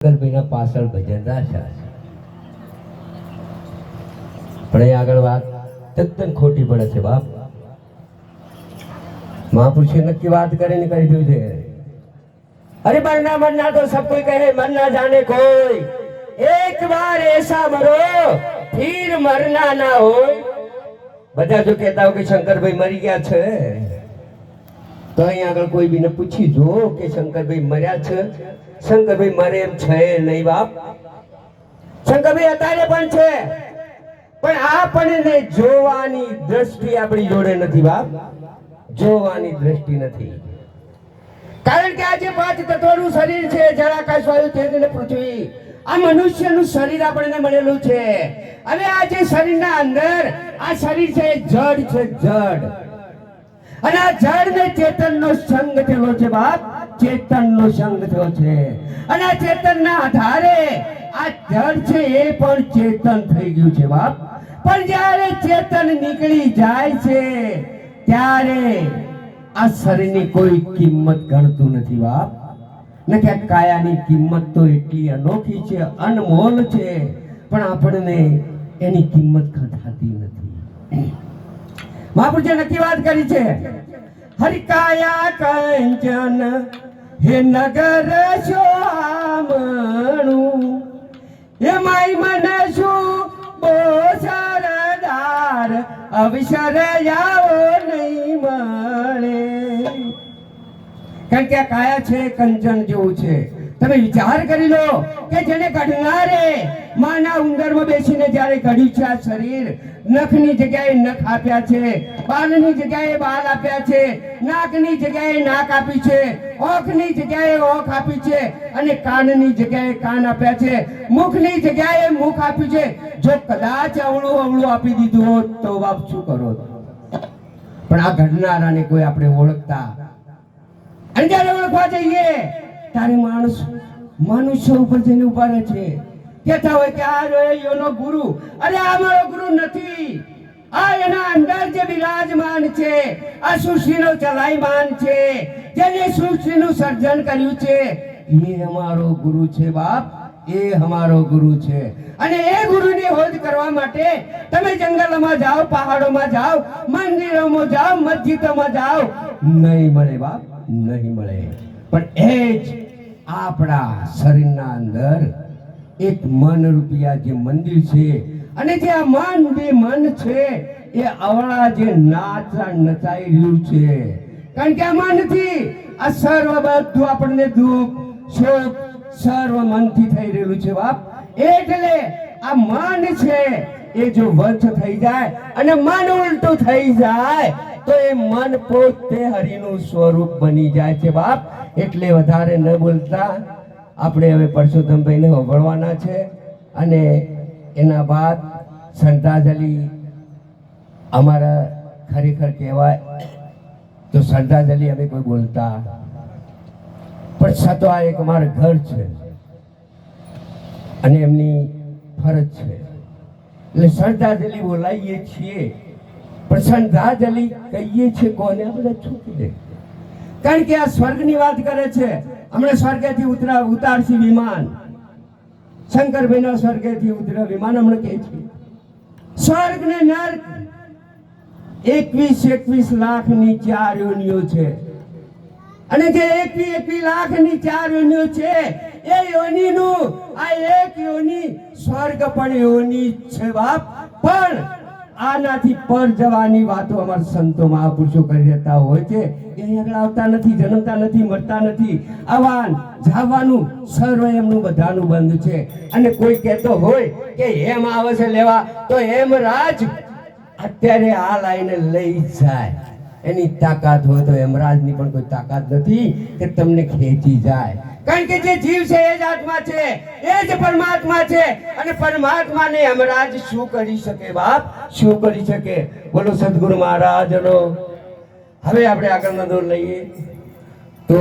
ગરબીના પાછળ ભજન રાખ્યા છે, પણ એ આગળ વાત તદ્દન ખોટી પડે છે બાપ. મહાપુરુષે નક્કી વાત કરીને કહી દીધું છે, અરે મरना मरना तो सब कोई कहे, मर ना जाने कोई, एक बार ऐसा मरो फिर मरना ना हो. બધા જો કહેતા હોય કે શંકરભાઈ મરી ગયા છે, તો અહીંયા આગળ કોઈ બીને પૂછી જો કે શંકરભાઈ મર્યા છે. શંકરભાઈ મરે એમ છે નહીં બાપ. શંકરભાઈ અત્યારે પણ છે, પણ આપણને જોવાની દ્રષ્ટિ આપણી જોડે નથી બાપ. જોવાની દ્રષ્ટિ નથી, કારણ કે આજે પાંચ તત્વોનું શરીર છે, જળાકાશ વાયુ તેજ અને પૃથ્વી. આ મનુષ્યનું શરીર આપણને મળેલું છે, અને આ જે શરીરના અંદર આ શરીર છે જડ છે, જડ. અને આ જડ ને ચેતનનો સંગ થયેલો છે બાપ. ચેતનનો સંગ થયો છે, અને આ ચેતનના આધારે આ જડ છે એ પણ ચેતન થઈ ગયું છે બાપ. પણ જ્યારે ચેતન નીકળી જાય છે ત્યારે આ શરીરની કોઈ કિંમત ગણતું નથી બાપ. ને કે કાયાની કિંમત તો એટલી અનોખી છે, અનમોલ છે, પણ આપણને એની કિંમત થતી નથી. મહાપુરુષે નક્કી વાત કરી છે, હરિકાયા કંચન હે નગર શ્યામણું, એમાંય મને શું બોસરદાર અવસર આવો નહીં મળે. કારણ કે આ કાયા છે કંચન જેવું છે. તમે વિચાર કરી લો કે જેને ઘડનારે માના ઉંદરમાં બેસીને જ્યારે ઘડ્યું છે આ શરીર, નખની જગ્યાએ નખ આપ્યા છે, બાલની જગ્યાએ બાલ આપ્યા છે, નાકની જગ્યાએ નાક આપી છે, ઓખની જગ્યાએ ઓખ આપી છે, અને કાનની જગ્યાએ કાન આપ્યા છે, મુખની જગ્યાએ મુખ આપ્યું છે. જો કદાચ અવળું અવળું આપી દીધું હોત તો બાપ શું કરો? પણ આ ઘડનારાને કોઈ આપણે ઓળખતા, અને જ્યારે ઓળખવા જઈએ તારે માણસ મનુષ્ય ઉપર જઈને ઉભા રહે છે, કહેતા હોય કે આ એનો ગુરુ. અરે આ મારો ગુરુ નથી, આ એના અંદર જે બિરાજમાન છે, આ સૃષ્ટિનો ચલાયમાન છે, જેને સૃષ્ટિનું સર્જન કર્યું છે, એ અમારો ગુરુ છે બાપ. એ અમારો ગુરુ છે, અને એ ગુરુની હોદ કરવા માટે તમે જંગલમાં જાઓ, પહાડોમાં જાઓ, મંદિરોમાં જાઓ, મસ્જિદોમાં જાઓ, નહીં મળે બાપ, નહીં મળે. પણ એ જ આપણા શરીરના અંદર એક મન રૂપિયા જે મંદિર છે, અને જે આ મન બે મન છે એ અવળા જે નચાઈ રહ્યું છે. કારણ કે આ મનથી આ સર્વ બધું આપણને દુઃખ શોક સર્વ મનથી થઈ રહેલું છે બાપ. એટલે આ મન છે એ જો વંશ થઈ જાય અને મન ઉલટું થઈ જાય તો એ મન પોતે હરિનું સ્વરૂપ બની જાય છે બાપ. એટલે વધારે ન બોલતા આપણે હવે પરસોત્તમભાઈને હોભળવાના છે, અને એના બાદ શ્રદ્ધાંજલિ અમારા ખરેખર કહેવાય તો શ્રદ્ધાંજલિ અમે કોઈ બોલતા, પણ છતાં આ એક અમારું ઘર છે અને એમની ફરજ છે, એટલે શ્રદ્ધાંજલિ બોલાવીએ છીએ. પણ શ્રદ્ધાંજલિ કહીએ છીએ કોને? આ બધા છૂટી દે. કારણ કે આ સ્વર્ગની વાત કરે છે. હમણાં સ્વર્ગેથી ઉતારશે વિમાન, શંકરભાઈના સ્વર્ગેથી ઉતરે વિમાન હમણાં કહે છે. સ્વર્ગ ને નર્ક 21 લાખની 4 યોનિઓ છે, અને જે 21 લાખની 4 યોનિઓ છે એ યોનિનું આ એક યોનિ સ્વર્ગ પણ યોનિ છે બાપ. પણ આનાથી પર જવાની વાતો અમારા સંતો મહાપુરુષો કરી રહેતા હોય છે. એ આગળ આવતા નથી, જન્મતા નથી, મરતા નથી, આવવાનું જવાનું સર્વ એમનું બધાનું બંધ છે. અને કોઈ કહેતો હોય કે એમ આવે છે લેવા, તો એમ રાજ અત્યારે આ લાઈને લઈ જાય. એની તાકાત હોય તો યમરાજની પણ કોઈ તાકાત નથી કે તમને ખેંચી જાય. કારણ કે જે જીવ છે એ જ આત્મા છે, એ જ પરમાત્મા છે, અને પરમાત્માને યમરાજ શું કરી શકે બાપ? શું કરી શકે? બોલો સદગુરુ મહારાજનો. હવે આપણે આગળનો દોર લઈએ તો